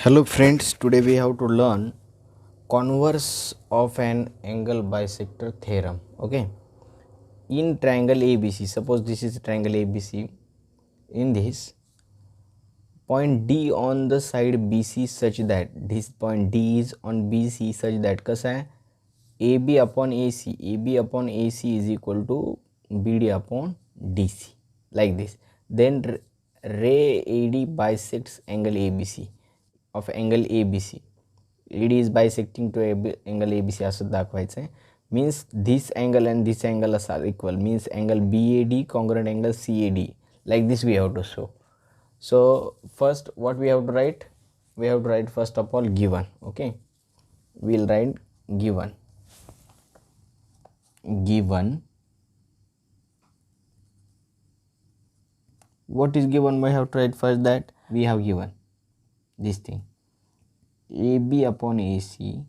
Hello friends, today we have to learn converse of an angle bisector theorem. Okay, in triangle ABC, suppose this is triangle ABC. In this point D on the side BC such that this point D is on BC such that कसा है AB upon AC is equal to BD upon DC like this. Then ray AD bisects angle ABC of angle ABC. AD is bisecting to angle ABC असं दाखवायचं आहे. Means this angle and this angle are equal, means angle BAD congruent angle CAD. Like this we have to show. So first what we have to write? We have to write first of all given. Okay, we'll write given. What is given? We have to write first that we have given this thing AB upon AC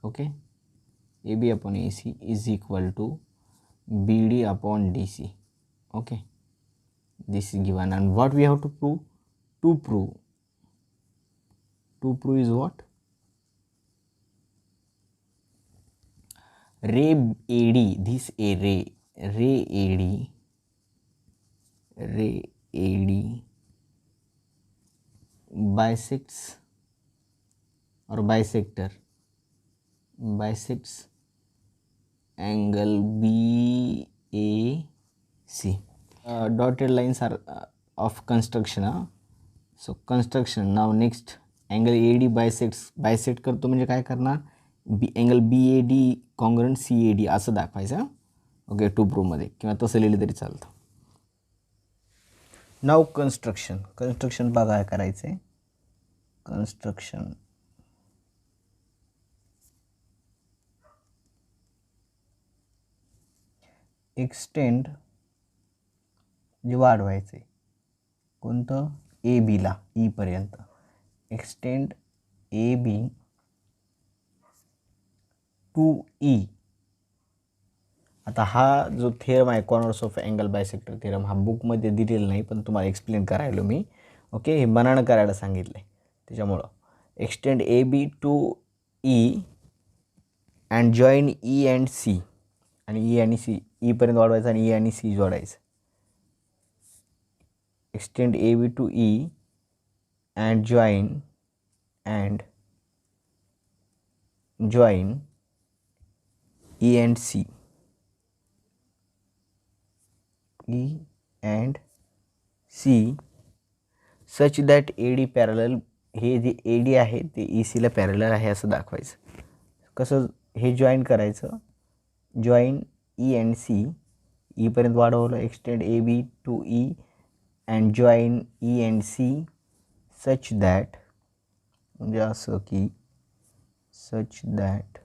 okay, AB upon AC is equal to BD upon DC. Okay, this is given. And what we have to prove? To prove is what? Ray AD, this ray AD bisects or bisects angle BAC. Dotted lines are of construction. So construction. Now next angle AD bisect करतो म्हणजे काय करणार? angle BAD congruent CAD असं दाखवायचं. Okay, to prove मध्ये किंवा तसं लिहिलं तरी चालतं. नाव कन्स्ट्रक्शन बघा काय करायचं आहे. कन्स्ट्रक्शन एक्सटेंड जे वाढवायचं आहे कोणतं? ए बीला ई पर्यंत. एक्सटेंड ए बी टू ई. आता हा जो थेरम आहे converse of angle bisector theorem हा बुकमध्ये दिलेला नाही, पण तुम्हाला एक्सप्लेन करायलो मी. ओके, हे बनानं करायला सांगितलं आहे त्याच्यामुळं. Extend A B to E and join E and C. आणि ई आणि सी ईपर्यंत वाढवायचं आणि ई आणि सी जोडायचं. Extend A B to E and join E and C. E and C such that AD parallel, हे जे AD आहे ते EC ला पॅरलल आहे असं दाखवायचं. कसं हे जॉईन करायचं? Join E and C, E पर्यंत वाढवलं. Extend A B to E and join E and C such that, म्हणजे असं की सच दॅट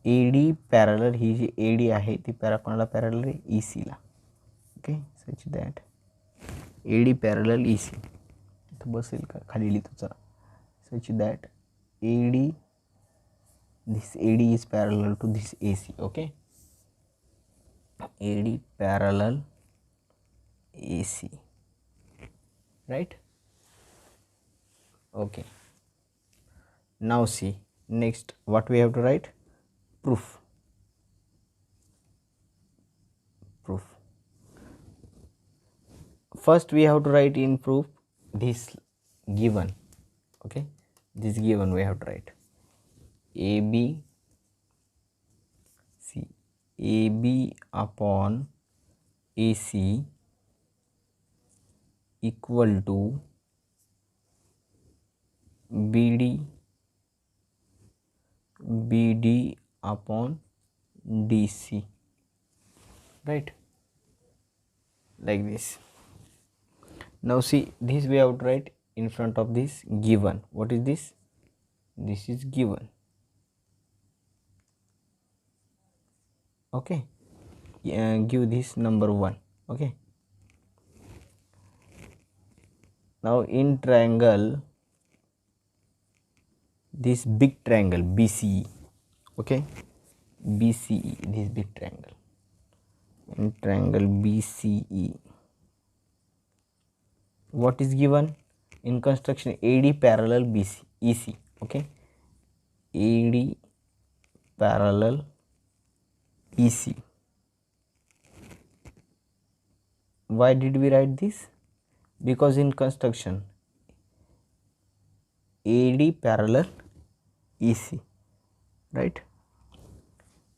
AD पॅरलल, ही जी AD आहे ती कोणाला पॅरलल आहे? EC ला. Okay, such that AD parallel EC. इथं बसेल का? खाली लिहितो चला. सच दॅट this AD is parallel to this AC. Okay, AD parallel AC, right? Okay, now see next what we have to write. Proof. First we have to write in proof this given. Okay, this given we have to write AB upon AC equal to BD upon DC, right? Like this. Now see, this we have to write in front of this given. What is this? This is given. Okay, give this number 1. Okay, now in triangle, this big triangle BCE, okay, BCE, this big triangle, in triangle BCE, what is given in construction? AD parallel BC EC. Okay, AD parallel EC. Why did we write this? Because in construction AD parallel EC, right?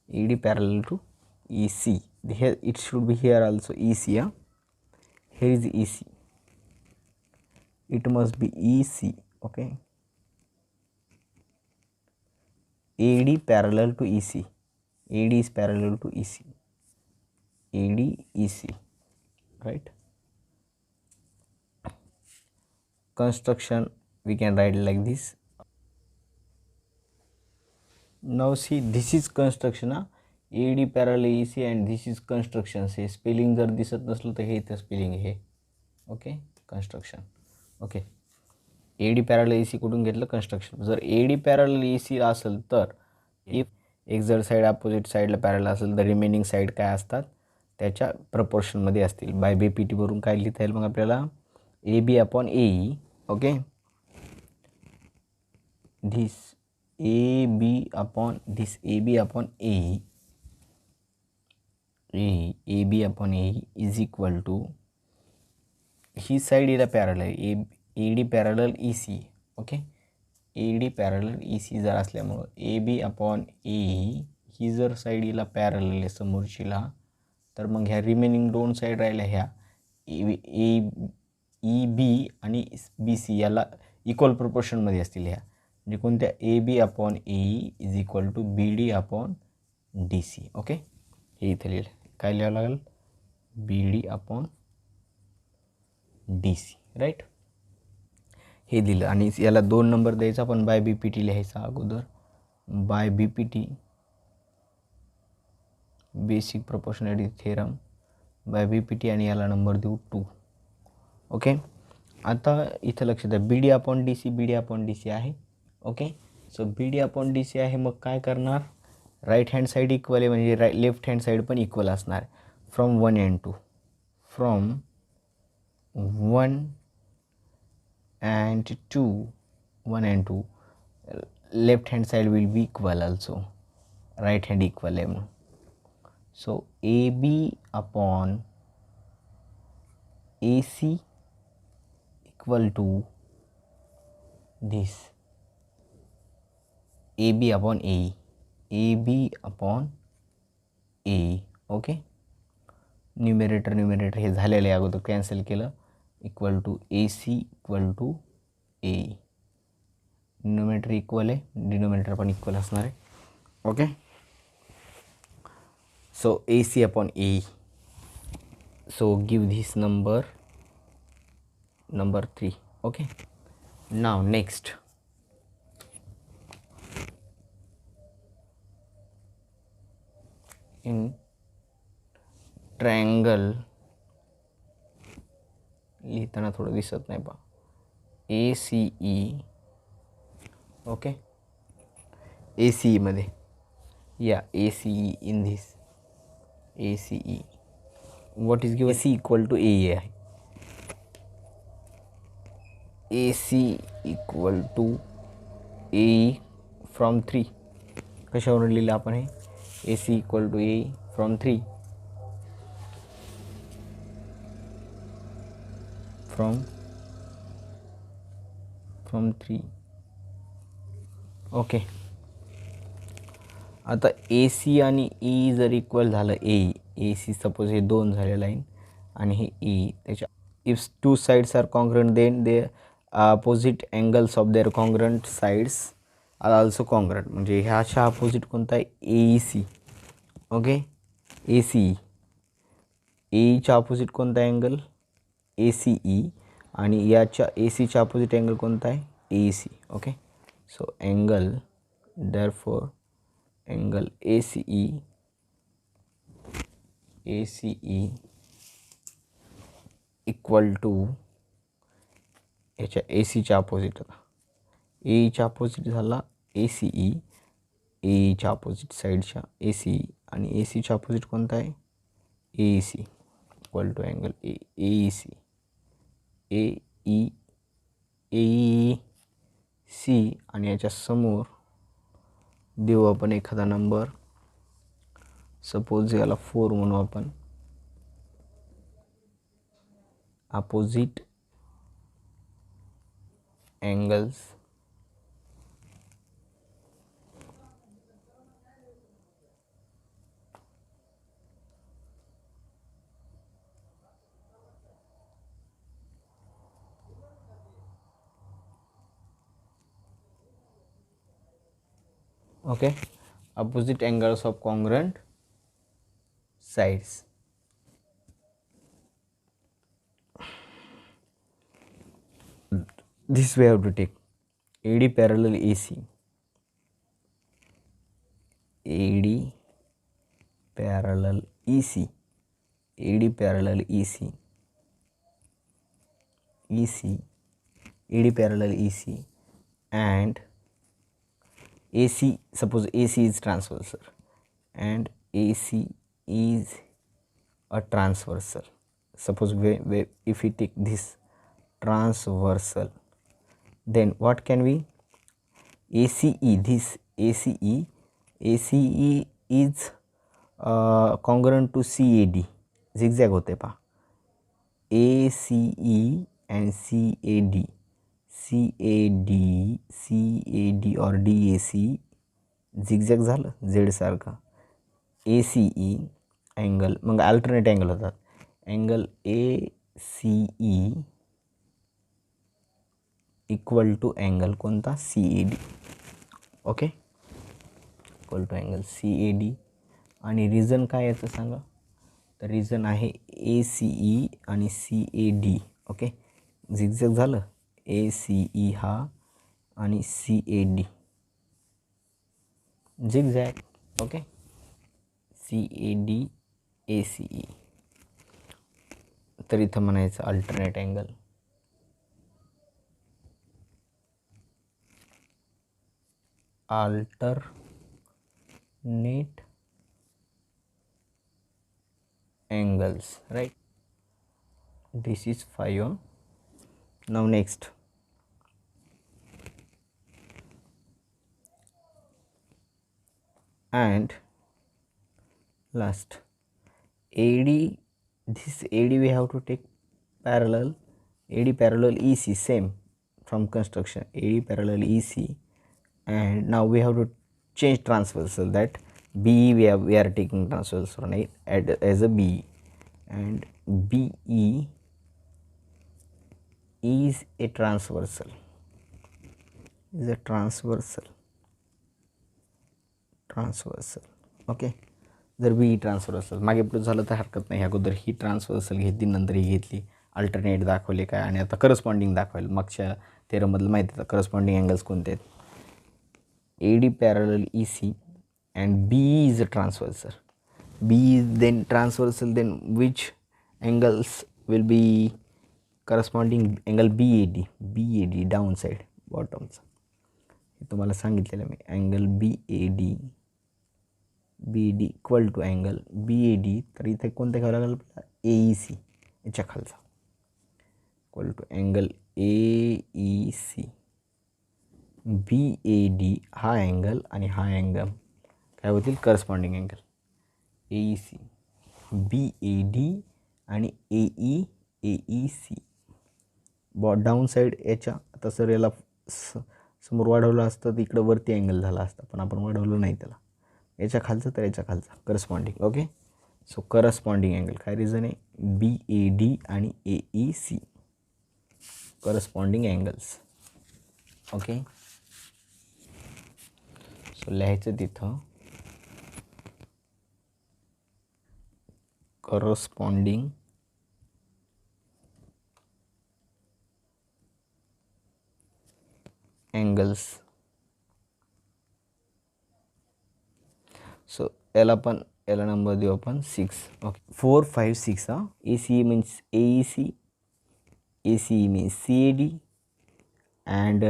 AD parallel to EC. Here it should be here also EC. Yeah? Here is EC. It must be EC. Okay. AD parallel to EC. AD is parallel to EC. AD EC. Right. Construction we can write like this. Now see, this is construction. AD parallel EC and this is construction. हे spelling जर दिसत नसलं तर हे इथं spelling आहे. Okay, construction. Okay, AD parallel EC कुठून घेतलं? construction. जर AD parallel EC असेल तर इफ एक जर साईड अपोजिट साईडला पॅरल असेल तर रिमेनिंग साईड काय असतात त्याच्या प्रपोर्शनमध्ये असतील. बाय BPT वरून काय लिहिता येईल मग आपल्याला? AB upon AE. Okay, this AB upon this AB upon AE, AB upon AE is equal to, he side इला पॅरल आहे, AD parallel EC. Okay, AD parallel EC जर असल्यामुळं AB अपॉन AE ही जर साइड इला parallel आहे समोरचीला, तर मग ह्या remaining दोन साईड राहिल्या ह्या EB आणि BC याला इक्वल प्रोपोर्शनमध्ये असतील. ह्या म्हणजे कोणत्या? AB upon AE is equal to BD upon DC. ओके, हे इथे लिहिलं. काय लिहावं लागेल? BD upon DC. राईट, हे दिलं. आणि याला 2 नंबर द्यायचा, पण बाय BPT लिहायचा अगोदर. By BPT basic proportionality theorem by BPT आणि याला नंबर देऊ 2. ओके, आता इथं लक्ष द्या, BD upon DC, BD upon DC आहे. ओके, सो BD अपॉन DC आहे. मग काय करणार? राईट हँड साईड इक्वल आहे म्हणजे लेफ्ट हँड साईड पण इक्वल असणार. From 1 and 2, from 1 and 2, 1 and 2, left hand side will be equal also. Right hand equal आहे म्हणून. सो AB अपॉन AC equal to this AB upon AE, AB upon AE. ओके, numerator हे झालेलं आहे अगोदर, कॅन्सल केलं. Equal to AC equal to AE. Numerator equal आहे, डिनोमिनेटर पण इक्वल असणार आहे. ओके, so AC upon AE. So give this number 3. Okay, now next, in triangle लिहिताना थोडं दिसत नाही पा, ACE. ओके, ACE मध्ये या ACE in this ACE, what is given? AC equal to AE आहे. AC equal to AE from 3. कशावरून लिहिलं आपण हे? AC equal to AE from 3, from 3. Okay, आता AC आणि E जर इक्वल झालं, AC सपोज हे 2 झाले लाईन आणि हे E, त्याच्या if 2 sides are congruent then the opposite angles of their congruent sides are also congruent. म्हणजे ह्याच्या अपोजिट कोणता आहे? AEC. Okay, ACE. AEच्या अपोजिट कोणता अँगल? ACE. आणि याच्या ACच्या अपोजिट अँगल कोणता आहे? AEC. Okay, so angle therefore angle ACE equal to याच्या ACच्या अपोजिट. आता AEच्या अपोजिट झाला ACE एच्या अपोजिट साईडच्या ए सी आणि ए सीच्या अपोजिट कोणता आहे A C equal to angle A A C A E A C आणि याच्या समोर देऊ आपण एखादा नंबर सपोज याला 4 म्हणू आपण opposite angles okay opposite angles of congruent sides this way have to take AD parallel AC AD parallel EC AD parallel EC EC AD parallel EC and AC, suppose AC is transversal and AC is a transversal. Suppose if we take this transversal, then what can we ACE, this ACE is congruent to CAD, zigzag होते पहा ACE and CAD or DAC zigzag झालं Z सारखा ACE angle मग alternate angle होतात angle ACE equal to angle कोणता CAD okay equal to angle CAD आणि reason काय याचं सांगा तर रिझन आहे ACE आणि CAD ओके झिगझॅग झालं ACE हा आणि CAD zigzag okay CAD ACE तर इथं म्हणायचं alternate angle alternate angles right this is 5 on now next and last AD this AD we have to take parallel AD parallel EC same from construction AD parallel EC and now we have to change transversal that BE we are taking transversal right as a BE and BE is a transversal okay जर BE transversal मागे पुढे झालं तर हरकत नाही अगोदर ही transversal घेतली नंतर ही घेतली अल्टरनेट दाखवले काय आणि आता करस्पॉन्डिंग दाखवायला मागच्या थेरममधलं माहिती आहे करस्पॉन्डिंग अँगल्स कोणते आहेत AD parallel EC and BE is a transversal BE is then transversal then which angles will be corresponding angle BAD downside bottomचा हे तुम्हाला सांगितलेलं मी angle BAD equal to angle BAD तर इथे कोणतं घ्यावं लागेल AEC याच्या खालचा equal to angle AEC BAD हा अँगल आणि हा अँगल काय होतील करस्पॉन्डिंग अँगल AEC BAD आणि AEC डाऊन साईड याच्या आता सर याला समोर वाढवलं असतं तर इकडं वरती अँगल झाला असता पण आपण वाढवलं नाही त्याला याच्या खालचं तर याच्या खालचा corresponding okay so corresponding angle काय रिझन आहे BAD आणि AEC corresponding angles okay so लिहायचं तिथं करस्पॉन्डिंग angles so याला नंबर देऊ आपण 6 ओके 4 5 6 हा ACE means AEC ACE means CAD and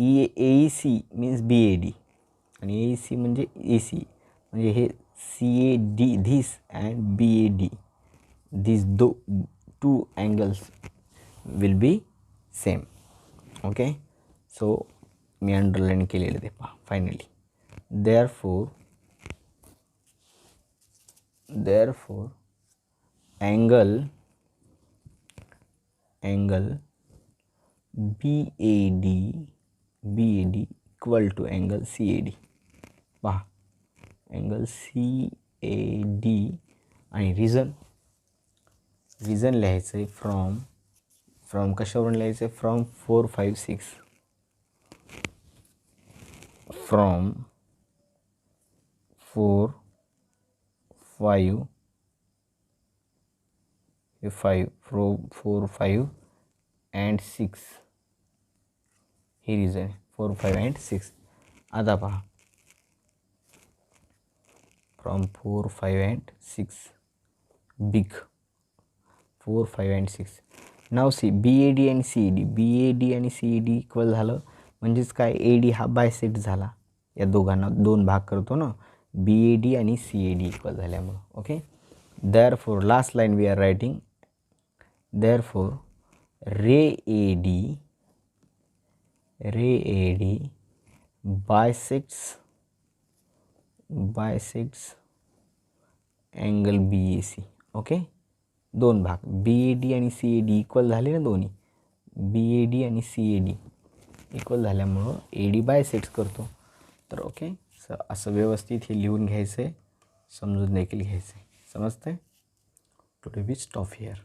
AEC means BAD आणि ए सी म्हणजे ए सी म्हणजे हे C A D this and B A D these two angles will be same. Okay, so मी underline केलेलं ते पहा finally. therefore angle BAD equal to angle CAD. पहा angle CAD आणि रिझन लिहायचं आहे फ्रॉम कशावरून लिहायचं आहे, फ्रॉम 4 5 6 फ्रॉम 4 5 4 5 and 6 हे रिझन आहे. 4 5 and 6. आता पहा फ्रॉम 4 5 and 6 बिग 4 5 and 6. नाव सी BAD आणि CAD आणि CAD इक्वल झालं म्हणजेच काय, AD हा बायसेक्ट झाला. या दोघांना 2 भाग करतो ना, BAD आणि CAD इक्वल झाल्यामुळं. Okay, therefore last line we are writing, therefore ray AD bisects angle BAC. Okay, 2 भाग BAD आणि CAD इक्वल झाले ना, दोन्ही BAD आणि CAD इक्वल झाल्यामुळं AD बायसेक्ट्स करतो. तर ओके, असं व्यवस्थित हे लिहून घ्यायचं आहे, समजून देखील घ्यायचं आहे. समजतं आहे. Today we stop here.